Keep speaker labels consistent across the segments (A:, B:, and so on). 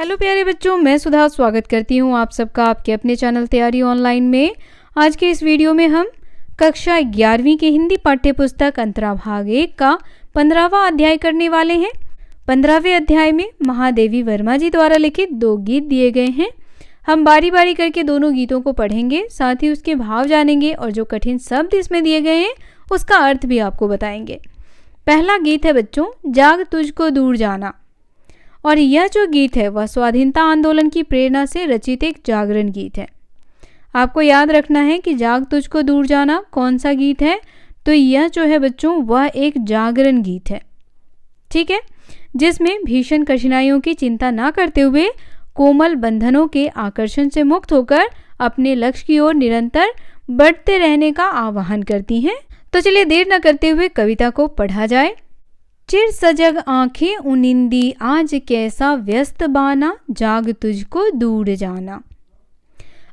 A: Hello प्यारे बच्चों, मैं सुधा स्वागत करती हूँ आप सबका आपके अपने चैनल तैयारी ऑनलाइन में। आज के इस वीडियो में हम कक्षा 11वीं की हिंदी पाठ्य पुस्तक अंतराभाग 1 का 15वां अध्याय करने वाले हैं। 15वें अध्याय में महादेवी वर्मा जी द्वारा लिखित 2 गीत दिए गए हैं। हम बारी बारी करके दोनों गीतों को पढ़ेंगे, साथ ही उसके भाव जानेंगे और जो कठिन शब्द इसमें दिए गए हैं उसका अर्थ भी आपको बताएंगे। पहला गीत है बच्चों, जाग तुझको दूर जाना। और यह जो गीत है वह स्वाधीनता आंदोलन की प्रेरणा से रचित एक जागरण गीत है। आपको याद रखना है कि जाग तुझको दूर जाना कौन सा गीत है, तो यह जो है बच्चों वह एक जागरण गीत है, ठीक है, जिसमें भीषण कठिनाइयों की चिंता ना करते हुए कोमल बंधनों के आकर्षण से मुक्त होकर अपने लक्ष्य की ओर निरंतर बढ़ते रहने का आह्वान करती हैं। तो चलिए देर न करते हुए कविता को पढ़ा जाए। चिर सजग आंखें उनिंदी आज कैसा व्यस्त बाना, जाग तुझको दूर जाना।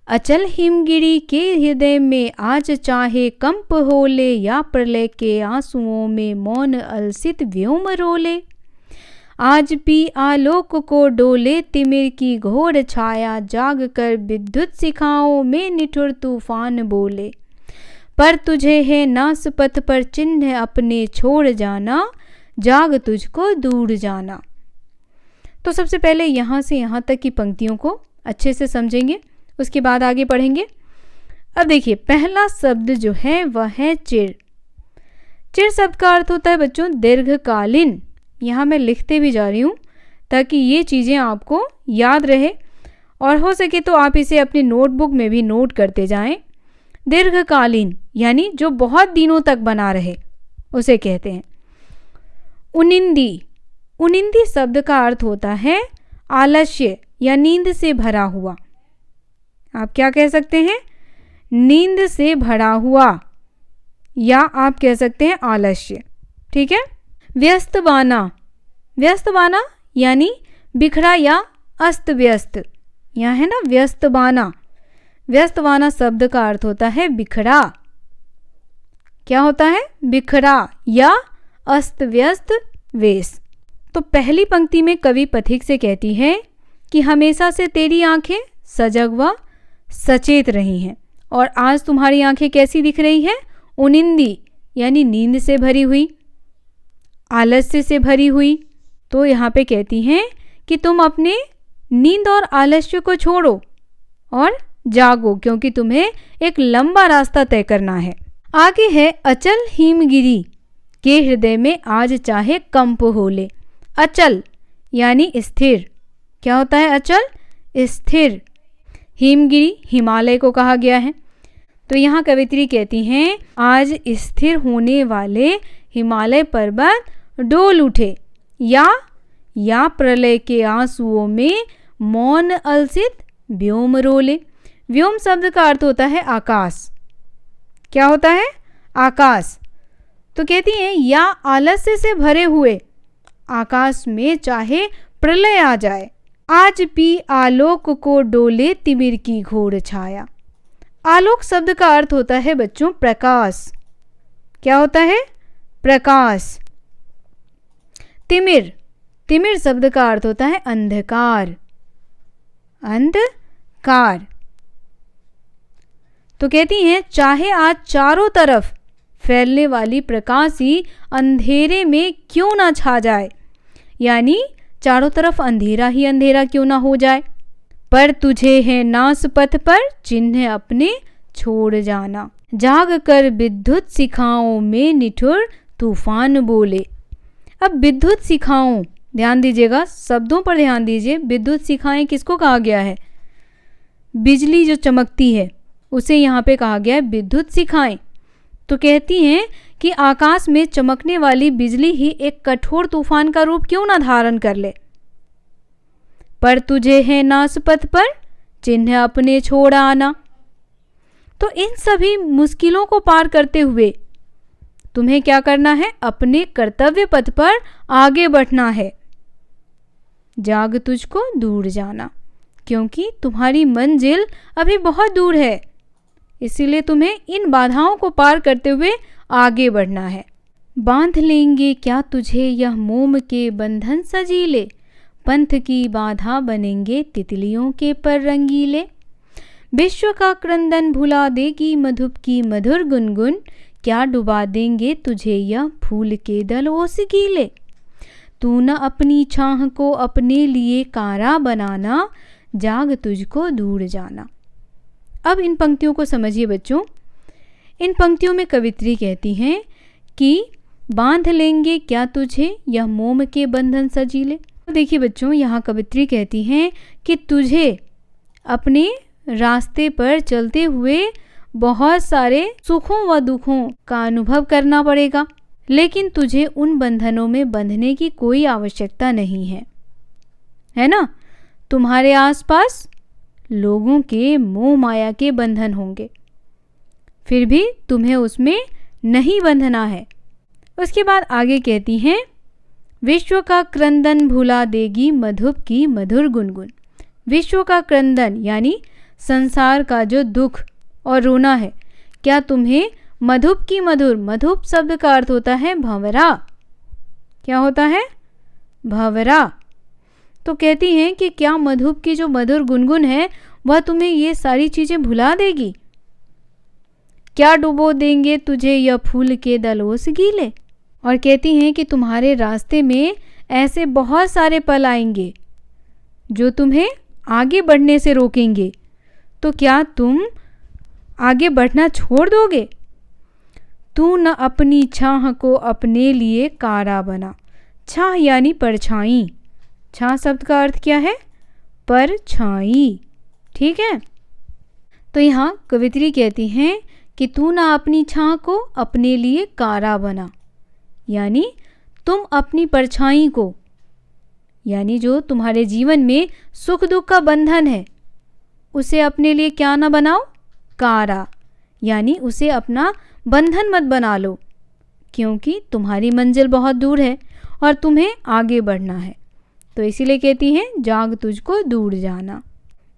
A: अचल हिमगिरी के हृदय में आज चाहे कंप होले, या प्रलय के आंसुओं में मौन अलसित व्योम रोले। आज भी आलोक को डोले तिमिर की घोर छाया, जाग कर विद्युत शिखाओं में निठुर तूफान बोले। पर तुझे है नासपथ पर चिन्ह अपने छोड़ जाना, जाग तुझको दूर जाना। तो सबसे पहले यहाँ से यहाँ तक की पंक्तियों को अच्छे से समझेंगे, उसके बाद आगे पढ़ेंगे। अब देखिए, पहला शब्द जो है वह है चिर। चिर शब्द का अर्थ होता है बच्चों दीर्घकालीन। यहाँ मैं लिखते भी जा रही हूँ ताकि ये चीज़ें आपको याद रहे और हो सके तो आप इसे अपनी नोटबुक में भी नोट करते जाएं। दीर्घकालीन यानी जो बहुत दिनों तक बना रहे उसे कहते हैं। उनिंदी, उनिंदी शब्द का अर्थ होता है आलस्य या नींद से भरा हुआ। आप क्या कह सकते हैं? नींद से भरा हुआ, या आप कह सकते हैं आलस्य, ठीक है। व्यस्त बाना, व्यस्त बाना यानी बिखरा या अस्त व्यस्त। यहाँ है ना व्यस्त बाना। व्यस्त बाना शब्द का अर्थ होता है बिखरा। क्या होता है? बिखरा या अस्त व्यस्त वेश। तो पहली पंक्ति में कवि पथिक से कहती है कि हमेशा से तेरी आंखें सजग व सचेत रही हैं और आज तुम्हारी आंखें कैसी दिख रही हैं? उनिंदी यानी नींद से भरी हुई, आलस्य से भरी हुई। तो यहाँ पे कहती हैं कि तुम अपने नींद और आलस्य को छोड़ो और जागो, क्योंकि तुम्हें एक लंबा रास्ता तय करना है। आगे है अचल हिमगिरी के हृदय में आज चाहे कंप होले। अचल यानी स्थिर। क्या होता है अचल? स्थिर। हिमगिरी हिमालय को कहा गया है। तो यहाँ कवित्री कहती हैं आज स्थिर होने वाले हिमालय पर्वत डोल उठे, या प्रलय के आंसुओं में मौन अलसित व्योम रोले। व्योम शब्द का अर्थ होता है आकाश। क्या होता है? आकाश। तो कहती हैं या आलस्य से भरे हुए आकाश में चाहे प्रलय आ जाए, आज भी आलोक को डोले तिमिर की घोर छाया। आलोक शब्द का अर्थ होता है बच्चों प्रकाश। क्या होता है? प्रकाश। तिमिर, तिमिर शब्द का अर्थ होता है अंधकार। अंधकार। तो कहती हैं चाहे आज चारों तरफ फैलने वाली प्रकाश ही अंधेरे में क्यों ना छा जाए, यानी चारों तरफ अंधेरा ही अंधेरा क्यों ना हो जाए। पर तुझे है नासपथ पर चिन्ह अपने छोड़ जाना, जाग कर विद्युत शिखाओं में निठुर तूफान बोले। अब विद्युत शिखाओं, ध्यान दीजिएगा, शब्दों पर ध्यान दीजिए। विद्युत शिखाएं किसको कहा गया है? बिजली जो चमकती है उसे यहाँ पे कहा गया है विद्युत शिखाएं। तो कहती हैं कि आकाश में चमकने वाली बिजली ही एक कठोर तूफान का रूप क्यों ना धारण कर ले। पर तुझे है नासपथ पर चिन्ह अपने छोड़ आना। तो इन सभी मुश्किलों को पार करते हुए तुम्हें क्या करना है? अपने कर्तव्य पथ पर आगे बढ़ना है। जाग तुझको दूर जाना, क्योंकि तुम्हारी मंजिल अभी बहुत दूर है, इसीलिए तुम्हें इन बाधाओं को पार करते हुए आगे बढ़ना है। बांध लेंगे क्या तुझे यह मोम के बंधन सजीले, पंथ की बाधा बनेंगे तितलियों के पर रंगीले। विश्व का क्रंदन भुला देगी मधुप की मधुर गुनगुन, क्या डुबा देंगे तुझे यह फूल के दल ओस गीले। तू न अपनी छाह को अपने लिए कारा बनाना, जाग तुझको दूर जाना। अब इन पंक्तियों को समझिए बच्चों। इन पंक्तियों में कवित्री कहती हैं कि बांध लेंगे क्या तुझे यह मोम के बंधन सजीले। तो देखिए बच्चों, यहाँ कवित्री कहती हैं कि तुझे अपने रास्ते पर चलते हुए बहुत सारे सुखों व दुखों का अनुभव करना पड़ेगा, लेकिन तुझे उन बंधनों में बंधने की कोई आवश्यकता नहीं है ना। तुम्हारे आसपास लोगों के मोह माया के बंधन होंगे, फिर भी तुम्हें उसमें नहीं बंधना है। उसके बाद आगे कहती हैं, विश्व का क्रंदन भुला देगी मधुप की मधुर गुनगुन। विश्व का क्रंदन यानी संसार का जो दुख और रोना है, क्या तुम्हें मधुप की मधुर, मधुप शब्द का अर्थ होता है भंवरा। क्या होता है? भंवरा। तो कहती हैं कि क्या मधुप की जो मधुर गुनगुन है वह तुम्हें ये सारी चीजें भुला देगी। क्या डुबो देंगे तुझे यह फूल के दलोस गीले। और कहती हैं कि तुम्हारे रास्ते में ऐसे बहुत सारे पल आएंगे जो तुम्हें आगे बढ़ने से रोकेंगे, तो क्या तुम आगे बढ़ना छोड़ दोगे। तू न अपनी छाह को अपने लिए कारा बना। छाह यानी परछाई। छाह शब्द का अर्थ क्या है? परछाई। ठीक है। तो यहाँ कवित्री कहती हैं कि तू न अपनी छाह को अपने लिए कारा बना, यानी तुम अपनी परछाई को, यानी जो तुम्हारे जीवन में सुख दुख का बंधन है, उसे अपने लिए क्या ना बनाओ? कारा। यानी उसे अपना बंधन मत बना लो, क्योंकि तुम्हारी मंजिल बहुत दूर है और तुम्हें आगे बढ़ना है। तो इसीलिए कहती हैं, जाग तुझको दूर जाना।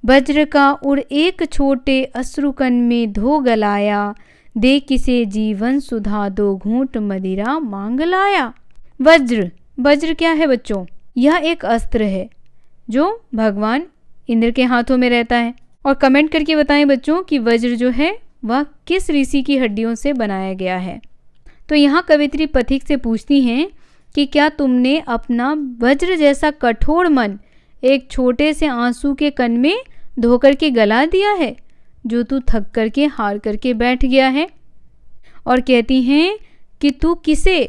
A: वज्र का उड़ एक छोटे अश्रुकण में धो गलाया, दे किसे जीवन सुधा दो घूंट मदिरा मांग लाया। वज्र, वज्र क्या है बच्चों? यह एक अस्त्र है जो भगवान इंद्र के हाथों में रहता है। और कमेंट करके बताएं बच्चों कि वज्र जो है वह किस ऋषि की हड्डियों से बनाया गया है। तो यहाँ कवित्री पथिक से पूछती हैं कि क्या तुमने अपना वज्र जैसा कठोर मन एक छोटे से आंसू के कण में धोकर के गला दिया है, जो तू थक करके हार करके बैठ गया है। और कहती हैं कि तू किसे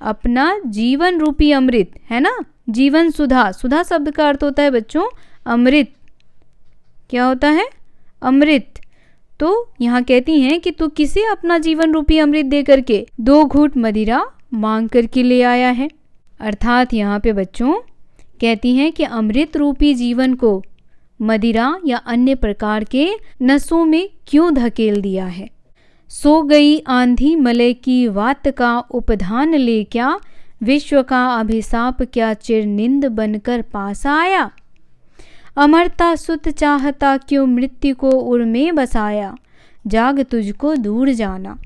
A: अपना जीवन रूपी अमृत, है ना, जीवन सुधा, सुधा शब्द का अर्थ होता है बच्चों अमृत। क्या होता है? अमृत। तो यहाँ कहती हैं कि तू किसे अपना जीवन रूपी अमृत दे करके 2 घूंट मदिरा मांग करके ले आया है। अर्थात यहाँ पे बच्चों कहती हैं कि अमृत रूपी जीवन को मदिरा या अन्य प्रकार के नशों में क्यों धकेल दिया है। सो गई आंधी मलय की वात का उपधान ले क्या, विश्व का अभिशाप क्या चिरनिंद बनकर पास आया। अमरता सुत चाहता क्यों मृत्यु को उर में बसाया, जाग तुझको दूर जाना।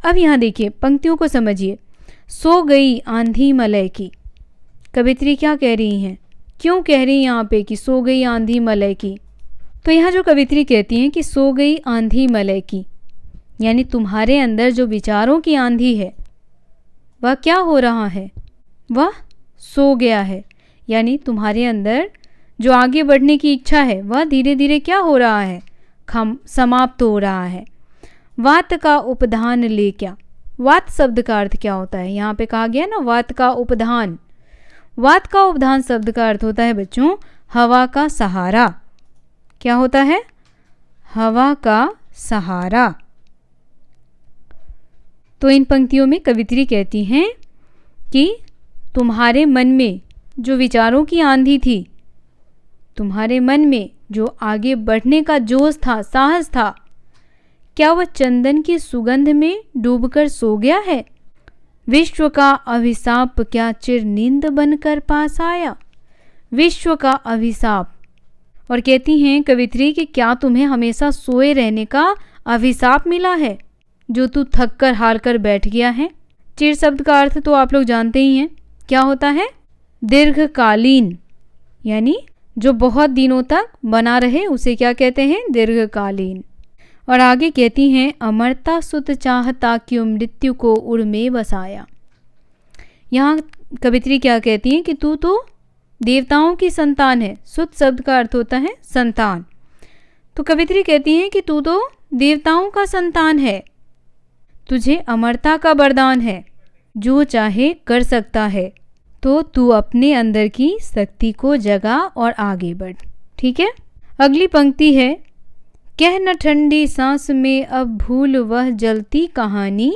A: अब यहाँ देखिए पंक्तियों को समझिए। सो गई आंधी मलय की, कवित्री क्या कह रही हैं, क्यों कह रही हैं यहाँ पे कि सो गई आंधी मलय की। तो यहाँ जो कवित्री कहती हैं कि सो गई आंधी मलय की, यानी तुम्हारे अंदर जो विचारों की आंधी है वह क्या हो रहा है, वह सो गया है। यानी तुम्हारे अंदर जो आगे बढ़ने की इच्छा है वह धीरे धीरे क्या हो रहा है, समाप्त हो रहा है। वात का उपधान ले क्या, वात शब्द का अर्थ क्या होता है, यहाँ पे कहा गया ना वात का उपधान। वात का उपधान शब्द का अर्थ होता है बच्चों हवा का सहारा। क्या होता है? हवा का सहारा। तो इन पंक्तियों में कवित्री कहती हैं कि तुम्हारे मन में जो विचारों की आंधी थी, तुम्हारे मन में जो आगे बढ़ने का जोश था, साहस था, क्या वह चंदन की सुगंध में डूबकर सो गया है। विश्व का अभिशाप क्या चिर नींद बनकर पास आया। विश्व का अभिशाप। और कहती हैं कवित्री कि क्या तुम्हें हमेशा सोए रहने का अभिशाप मिला है, जो तू थक कर हार कर बैठ गया है। चिर शब्द का अर्थ तो आप लोग जानते ही हैं, क्या होता है? दीर्घकालीन, यानी जो बहुत दिनों तक बना रहे उसे क्या कहते हैं? दीर्घकालीन। और आगे कहती हैं अमरता सुत चाहता क्यों मृत्यु को उर में बसाया। यहाँ कवित्री क्या कहती हैं कि तू तो देवताओं की संतान है। सुत शब्द का अर्थ होता है संतान। तो कवित्री कहती हैं कि तू तो देवताओं का संतान है, तुझे अमरता का वरदान है, जो चाहे कर सकता है, तो तू अपने अंदर की शक्ति को जगा और आगे बढ़। ठीक है। अगली पंक्ति है कह न ठंडी सांस में अब भूल वह जलती कहानी,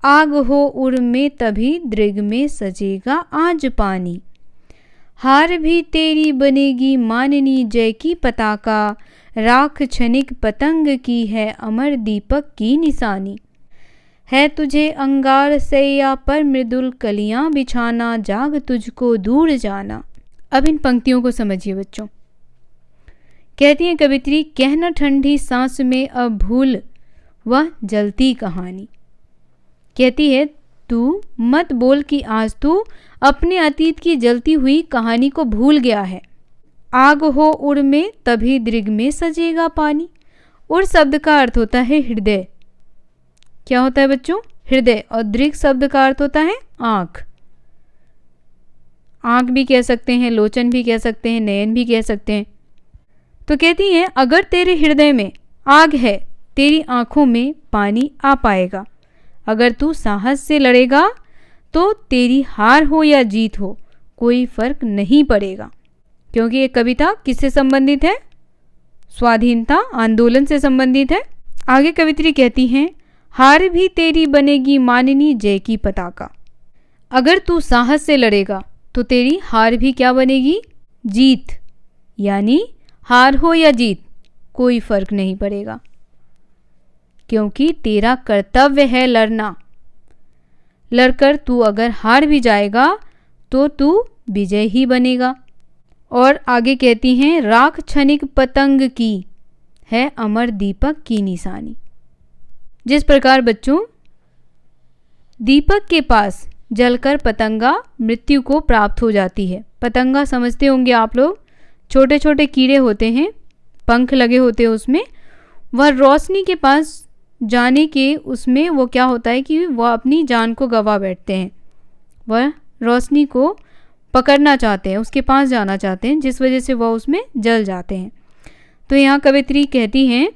A: आग हो उर में तभी दृग में सजेगा आज पानी। हार भी तेरी बनेगी माननी जय की पताका, राख क्षणिक पतंग की है अमर दीपक की निशानी। है तुझे अंगार सैया पर मृदुल कलियां बिछाना, जाग तुझको दूर जाना। अब इन पंक्तियों को समझिए बच्चों। कहती है कवित्री कहना ठंडी सांस में अब भूल वह जलती कहानी। कहती है तू मत बोल कि आज तू अपने अतीत की जलती हुई कहानी को भूल गया है। आग हो उर में तभी दृग में सजेगा पानी। उर शब्द का अर्थ होता है हृदय। क्या होता है बच्चों? हृदय। और दृग शब्द का अर्थ होता है आंख। आंख भी कह सकते हैं, लोचन भी कह सकते हैं, नयन भी कह सकते हैं। तो कहती हैं अगर तेरे हृदय में आग है, तेरी आंखों में पानी आ पाएगा। अगर तू साहस से लड़ेगा तो तेरी हार हो या जीत हो कोई फर्क नहीं पड़ेगा। क्योंकि ये कविता किससे संबंधित है? स्वाधीनता आंदोलन से संबंधित है। आगे कवित्री कहती हैं हार भी तेरी बनेगी माननी जय की पताका। अगर तू साहस से लड़ेगा तो तेरी हार भी क्या बनेगी? जीत। यानी हार हो या जीत कोई फर्क नहीं पड़ेगा, क्योंकि तेरा कर्तव्य है लड़ना। लड़कर तू अगर हार भी जाएगा तो तू विजय ही बनेगा। और आगे कहती हैं राख क्षणिक पतंग की है अमर दीपक की निशानी। जिस प्रकार बच्चों दीपक के पास जलकर पतंगा मृत्यु को प्राप्त हो जाती है। पतंगा समझते होंगे आप लोग, छोटे छोटे कीड़े होते हैं, पंख लगे होते हैं उसमें। वह रोशनी के पास जाने के उसमें वो क्या होता है कि वह अपनी जान को गंवा बैठते हैं। वह रोशनी को पकड़ना चाहते हैं, उसके पास जाना चाहते हैं, जिस वजह से वह उसमें जल जाते हैं। तो यहाँ कवित्री कहती हैं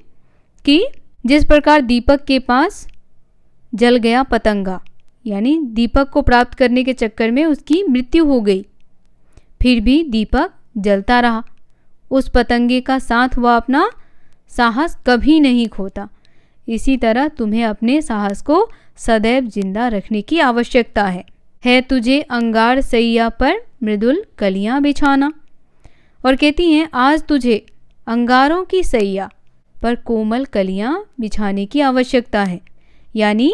A: कि जिस प्रकार दीपक के पास जल गया पतंगा, यानी दीपक को प्राप्त करने के चक्कर में उसकी मृत्यु हो गई, फिर भी दीपक जलता रहा। उस पतंगे का साथ वह अपना साहस कभी नहीं खोता। इसी तरह तुम्हें अपने साहस को सदैव जिंदा रखने की आवश्यकता है तुझे अंगार सैया पर मृदुल कलियां बिछाना। और कहती हैं आज तुझे अंगारों की सैया पर कोमल कलियां बिछाने की आवश्यकता है, यानी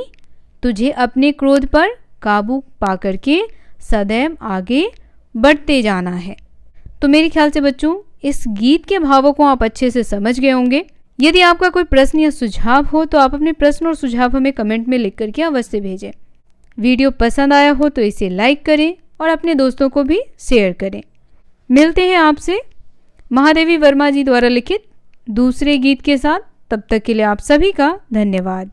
A: तुझे अपने क्रोध पर काबू पाकर के सदैव आगे बढ़ते जाना है। तो मेरे ख्याल से बच्चों इस गीत के भावों को आप अच्छे से समझ गए होंगे। यदि आपका कोई प्रश्न या सुझाव हो तो आप अपने प्रश्न और सुझाव हमें कमेंट में लिख करके अवश्य भेजें। वीडियो पसंद आया हो तो इसे लाइक करें और अपने दोस्तों को भी शेयर करें। मिलते हैं आपसे महादेवी वर्मा जी द्वारा लिखित दूसरे गीत के साथ। तब तक के लिए आप सभी का धन्यवाद।